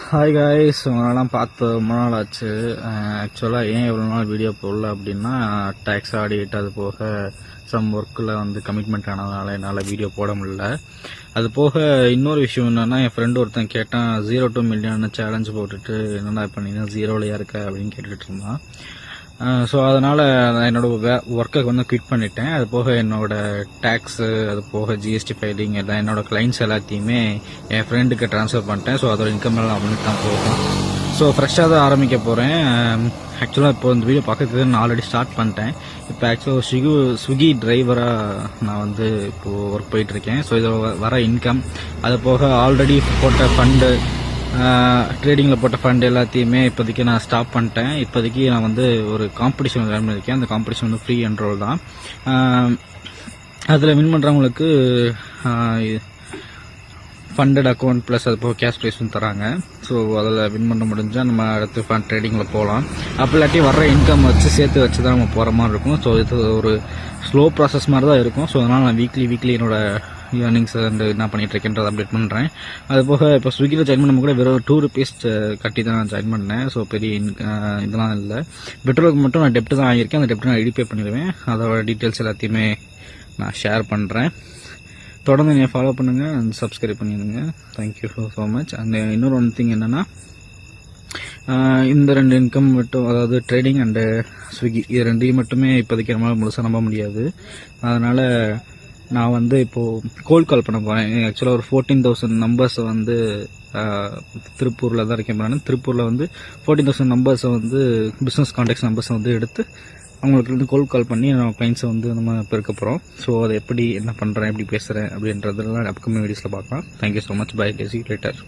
Hi guys, உங்களெல்லாம் பார்த்து ரொம்ப நாள் ஆச்சு. ஆக்சுவலாக ஏன் இவ்வளோ நாள் வீடியோ போடல அப்படின்னா டேக்ஸ் ஆடிட் அது போக சம் ஒர்க்கில் வந்து கமிட்மெண்ட் ஆனதுனால என்னால் வீடியோ போட முடியல. அது போக இன்னொரு விஷயம் என்னென்னா, என் ஃப்ரெண்டு ஒருத்தன் கேட்டான் 0 to million சேலஞ்ச் போட்டுட்டு என்னடா பண்ணினா ஜீரோலையாக இருக்க அப்படின்னு கேட்டுட்டு இருந்தான். ஸோ அதனால் நான் என்னோடய ஒர்க்கை வந்து குவிட் பண்ணிட்டேன். அது போக என்னோடய டேக்ஸு அது போக ஜிஎஸ்டி ஃபைலிங் எல்லாம் என்னோடய கிளைண்ட்ஸ் எல்லாத்தையுமே என் ஃப்ரெண்டுக்கு ட்ரான்ஸ்ஃபர் பண்ணிட்டேன். ஸோ அதோட இன்கம் எல்லாம் அவனுக்கு தான் போகும். ஸோ ஃப்ரெஷ்ஷாக தான் ஆரம்பிக்க போகிறேன். ஆக்சுவலாக இப்போ இந்த வீடியோ பார்க்கறதுக்கு நான் ஆல்ரெடி ஸ்டார்ட் பண்ணிட்டேன். இப்போ ஆக்சுவலாக ஸ்விக்கி டிரைவராக நான் வந்து இப்போது ஒர்க் போயிட்டுருக்கேன். ஸோ இதில் வர இன்கம் அது போக ஆல்ரெடி போட்ட ஃபண்டு ட்ரேடிங்கில் போட்ட ஃபண்ட் எல்லாத்தையுமே இப்போதைக்கு நான் ஸ்டாப் பண்ணிட்டேன். இப்போதைக்கு நான் வந்து ஒரு காம்படிஷன் விளையாண்டுருக்கேன். அந்த காம்படிஷன் வந்து ஃப்ரீ என்ரோல் தான். அதில் வின் பண்ணுறவங்களுக்கு ஃபண்டட் அக்கௌண்ட் ப்ளஸ் அது போக கேஷ் ப்ரைஸும் தராங்க. ஸோ அதில் வின் பண்ண முடிஞ்சால் நம்ம அடுத்து ஃபண்ட் ட்ரேடிங்கில் போகலாம். அப்போ இல்லாட்டி வர்ற இன்கம் வச்சு சேர்த்து வச்சு தான் நம்ம போகிற மாதிரி இருக்கும். ஸோ இது ஒரு ஸ்லோ ப்ராசஸ் மாதிரி தான் இருக்கும். ஸோ அதனால் நான் வீக்லி என்னோட ஏர்னிங்ஸ் வந்து என்ன பண்ணிட்டு இருக்கேன்றதை அப்டேட் பண்ணுறேன். அது போக இப்போ ஸ்விக்கியில் ஜாயின் பண்ணும் கூட வெறும் 2 rupees கட்டி தான் நான் ஜாயின் பண்ணேன். ஸோ பெரிய இதெல்லாம் இல்லை. பெட்ரோலுக்கு மட்டும் நான் டெப்ட் தான் ஆகியிருக்கேன். அந்த டெப்ட் நான் ரீபே பண்ணிடுவேன். அதோட டீட்டெயில்ஸ் எல்லாத்தையுமே நான் ஷேர் பண்ணுறேன். தொடர்ந்து நீங்கள் ஃபாலோ பண்ணுங்கள் அண்ட் சப்ஸ்கிரைப் பண்ணிடுங்க. Thank you so much. அண்ட் இன்னொரு ஒன் திங் என்னென்னா, இந்த 2 இன்கம் மட்டும், அதாவது ட்ரேடிங் அண்டு ஸ்விக்கி, இது 2ஐயும் மட்டுமே இப்போதைக்கு நம்மளால் முழுசாக நம்ப முடியாது. அதனால் நான் வந்து இப்போது கோல்ட் கால் பண்ண போகிறேன். ஆக்சுவலாக ஒரு 14,000 நம்பர்ஸை வந்து திருப்பூரில் தான் இருக்கேன். நான் திருப்பூரில் வந்து 14,000 நம்பர்ஸை வந்து பிஸ்னஸ் கான்டாக்ட்ஸ் நம்பர்ஸை வந்து எடுத்து அவங்களுக்கு வந்து கோல்ட் கால் பண்ணி நம்ம கிளைண்ட்ஸை வந்து நம்ம பெருக்க போகிறோம். ஸோ அதை எப்படி என்ன பண்ணுறேன், எப்படி பேசுகிறேன் அப்படின்றதெல்லாம் அப்கமிங் வீடியோஸில் பார்க்கலாம். Thank you so much. Bye. See you later.